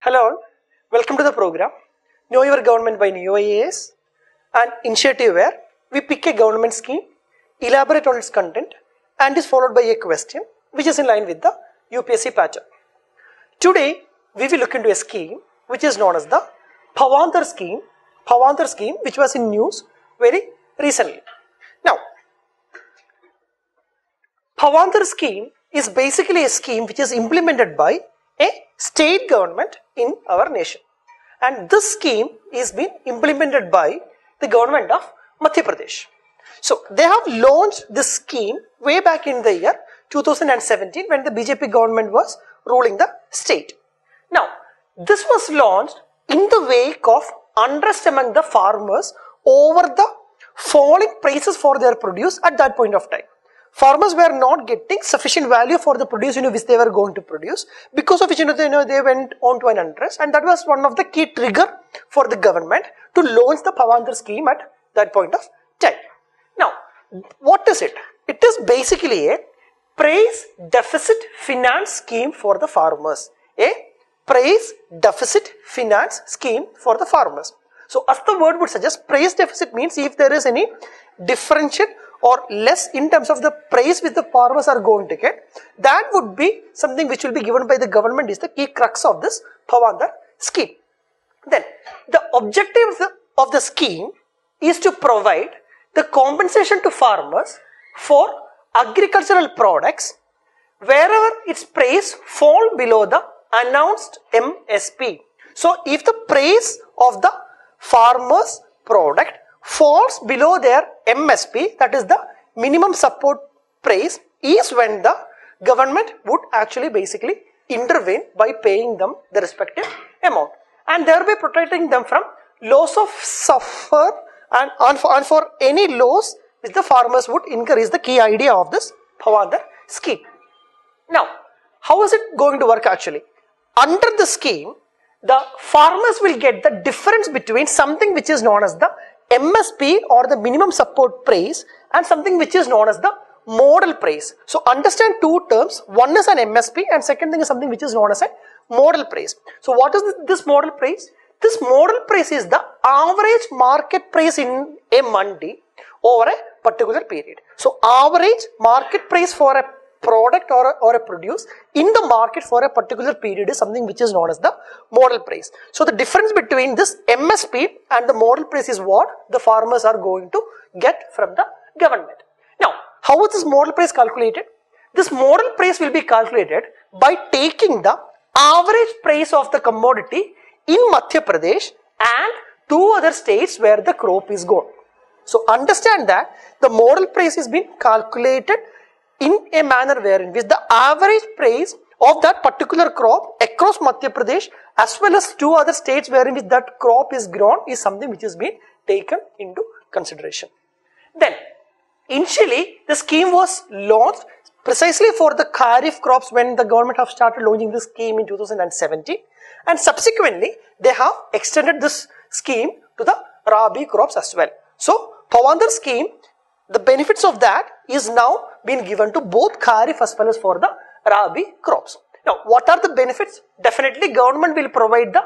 Hello all, welcome to the program Know Your Government by Neo IAS, an initiative where we pick a government scheme, elaborate on its content and is followed by a question which is in line with the UPSC pattern. Today we will look into a scheme which is known as the Bhavantar scheme which was in news very recently. Now, Bhavantar scheme is basically a scheme which is implemented by a state government in our nation, and this scheme is being implemented by the government of Madhya Pradesh. So they have launched this scheme way back in the year 2017 when the BJP government was ruling the state. Now this was launched in the wake of unrest among the farmers over the falling prices for their produce at that point of time. Farmers were not getting sufficient value for the produce which they were going to produce, because of which they went on to an unrest, and that was one of the key trigger for the government to launch the Bhavantar scheme at that point of time. Now, what is it? It is basically a price deficit finance scheme for the farmers. A price deficit finance scheme for the farmers. So, as the word would suggest, price deficit means if there is any differential or less in terms of the price which the farmers are going to get, that would be something which will be given by the government, is the key crux of this Bhavantar scheme. Then, the objective of the scheme is to provide the compensation to farmers for agricultural products wherever its price fall below the announced MSP. So, if the price of the farmer's product falls below their MSP, that is the minimum support price, is when the government would actually basically intervene by paying them the respective amount, and thereby protecting them from loss of suffer and for any loss which the farmers would incur is the key idea of this Bhavantar scheme. Now, how is it going to work actually? Under the scheme, the farmers will get the difference between something which is known as the MSP or the minimum support price and something which is known as the model price. So understand two terms. One is an MSP and second thing is something which is known as a model price. So what is this model price? This model price is the average market price in a mandi over a particular period. So average market price for a product or a produce in the market for a particular period is something which is known as the model price. So the difference between this MSP and the model price is what the farmers are going to get from the government. Now, how is this model price calculated? This model price will be calculated by taking the average price of the commodity in Madhya Pradesh and two other states where the crop is grown. So understand that the model price is being calculated in a manner wherein which the average price of that particular crop across Madhya Pradesh as well as two other states wherein which that crop is grown is something which is being taken into consideration. Then, initially the scheme was launched precisely for the Kharif crops when the government have started launching this scheme in 2017, and subsequently they have extended this scheme to the Rabi crops as well. So, Bhavantar scheme, the benefits of that is now being given to both Kharif as well as for the Rabi crops. Now, what are the benefits? Definitely, government will provide the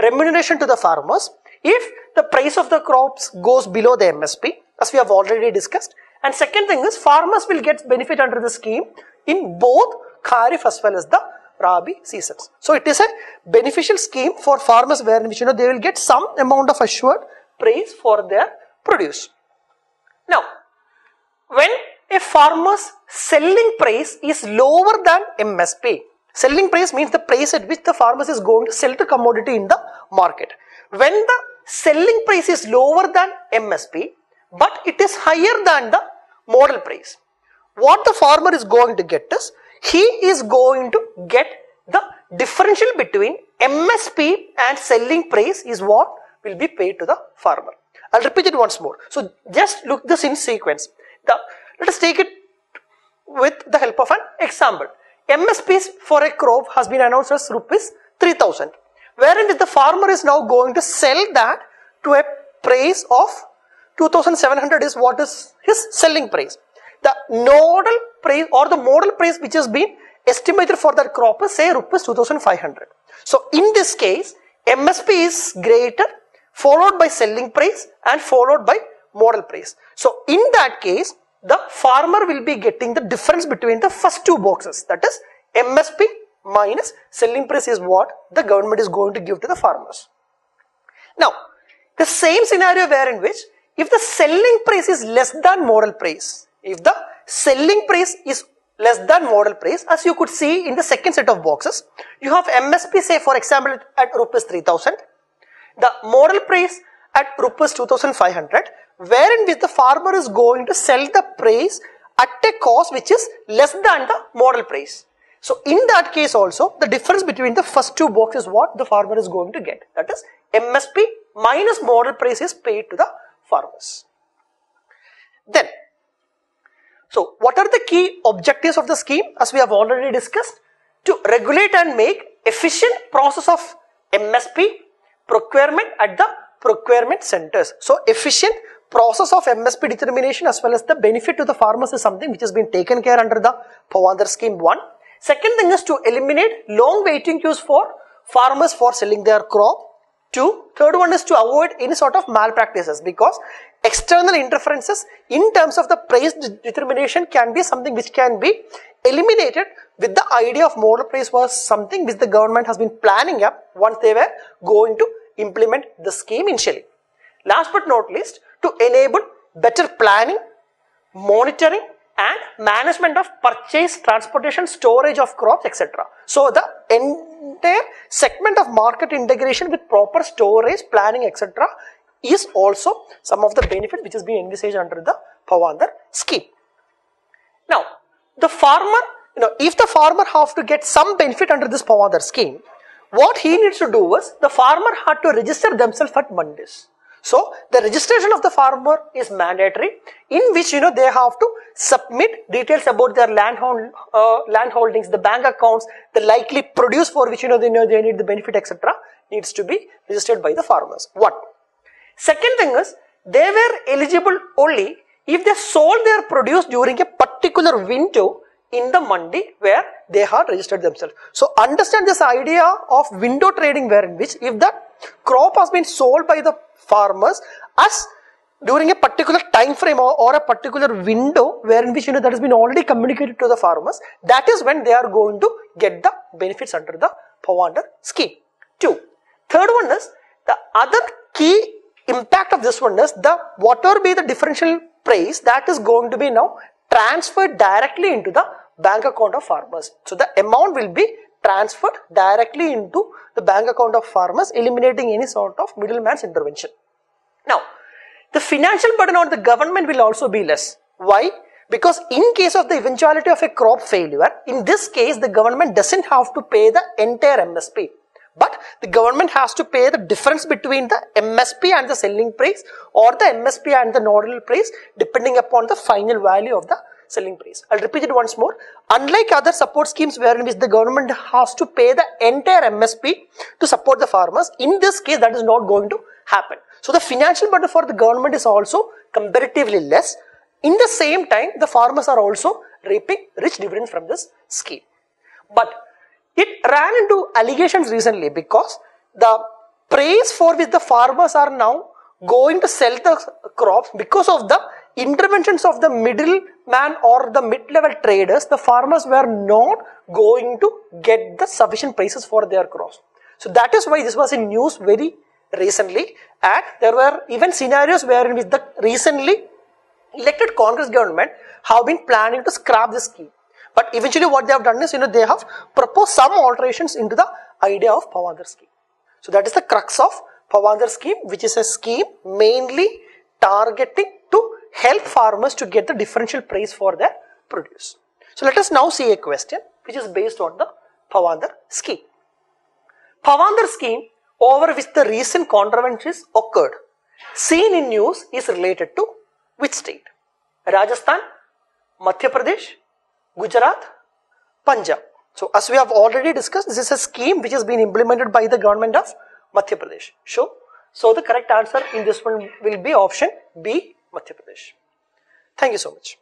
remuneration to the farmers if the price of the crops goes below the MSP, as we have already discussed. And second thing is, farmers will get benefit under the scheme in both Kharif as well as the Rabi seasons. So, it is a beneficial scheme for farmers wherein which they will get some amount of assured price for their produce. Now, when a farmer's selling price is lower than MSP, selling price means the price at which the farmers is going to sell the commodity in the market. When the selling price is lower than MSP, but it is higher than the model price, what the farmer is going to get is, he is going to get the differential between MSP and selling price is what will be paid to the farmer. I'll repeat it once more. So just look this in sequence. Let us take it with the help of an example. MSP for a crop has been announced as rupees 3000, wherein the farmer is now going to sell that to a price of 2700 is what is his selling price. The nodal price or the model price which has been estimated for that crop is say rupees 2500. So in this case, MSP is greater, followed by selling price and followed by model price. So in that case, the farmer will be getting the difference between the first two boxes, that is MSP minus selling price is what the government is going to give to the farmers. Now, the same scenario wherein which if the selling price is less than model price, if the selling price is less than model price, as you could see in the second set of boxes, you have MSP say for example at rupees 3000, the model price at rupees 2500, wherein which the farmer is going to sell the price at a cost which is less than the model price. So in that case also, the difference between the first two boxes is what the farmer is going to get, that is MSP minus model price is paid to the farmers. Then, so what are the key objectives of the scheme? As we have already discussed, to regulate and make efficient process of MSP procurement at the procurement centers. So efficient process of MSP determination as well as the benefit to the farmers is something which has been taken care under the Pawandar scheme 1. Second thing is to eliminate long waiting queues for farmers for selling their crop. 2. Third one is to avoid any sort of malpractices, because external interferences in terms of the price determination can be something which can be eliminated with the idea of model price was something which the government has been planning up once they were going to implement the scheme initially. Last but not least, to enable better planning, monitoring and management of purchase, transportation, storage of crops, etc. So the entire segment of market integration with proper storage, planning, etc. is also some of the benefits which is being envisaged under the Pawandar scheme. Now, the farmer, if the farmer have to get some benefit under this Pawandar scheme, what he needs to do is the farmer had to register themselves at mandis. So the registration of the farmer is mandatory, in which they have to submit details about their land holdings, the bank accounts, the likely produce for which they need the benefit, etc. needs to be registered by the farmers. One. Second thing is, they were eligible only if they sold their produce during a particular window in the mandi where they had registered themselves. So understand this idea of window trading, wherein which if the crop has been sold by the farmers as during a particular time frame or a particular window wherein which that has been already communicated to the farmers, that is when they are going to get the benefits under the Pawandar scheme. 2. Third one is, the other key impact of this one is the whatever be the differential price that is going to be now transferred directly into the bank account of farmers. So the amount will be transferred directly into the bank account of farmers, eliminating any sort of middleman's intervention. Now, the financial burden on the government will also be less. Why? Because in case of the eventuality of a crop failure, in this case the government doesn't have to pay the entire MSP, but the government has to pay the difference between the MSP and the selling price, or the MSP and the nodal price, depending upon the final value of the selling price. I'll repeat it once more. Unlike other support schemes wherein which the government has to pay the entire MSP to support the farmers, in this case that is not going to happen. So the financial burden for the government is also comparatively less. In the same time, the farmers are also reaping rich dividends from this scheme. But it ran into allegations recently, because the price for which the farmers are now going to sell the crops, because of the interventions of the middleman or the mid-level traders, the farmers were not going to get the sufficient prices for their crops. So that is why this was in news very recently, and there were even scenarios wherein with the recently elected Congress government have been planning to scrap this scheme. But eventually what they have done is, they have proposed some alterations into the idea of Pawandar scheme. So that is the crux of Pawandar scheme, which is a scheme mainly targeting to help farmers to get the differential price for their produce. So let us now see a question which is based on the Pawandar scheme. Pawandar scheme, over which the recent controversies occurred, seen in news, is related to which state? Rajasthan, Madhya Pradesh, Gujarat, Punjab. So as we have already discussed, this is a scheme which has been implemented by the government of Madhya Pradesh. So the correct answer in this one will be option B, Madhya Pradesh. Thank you so much.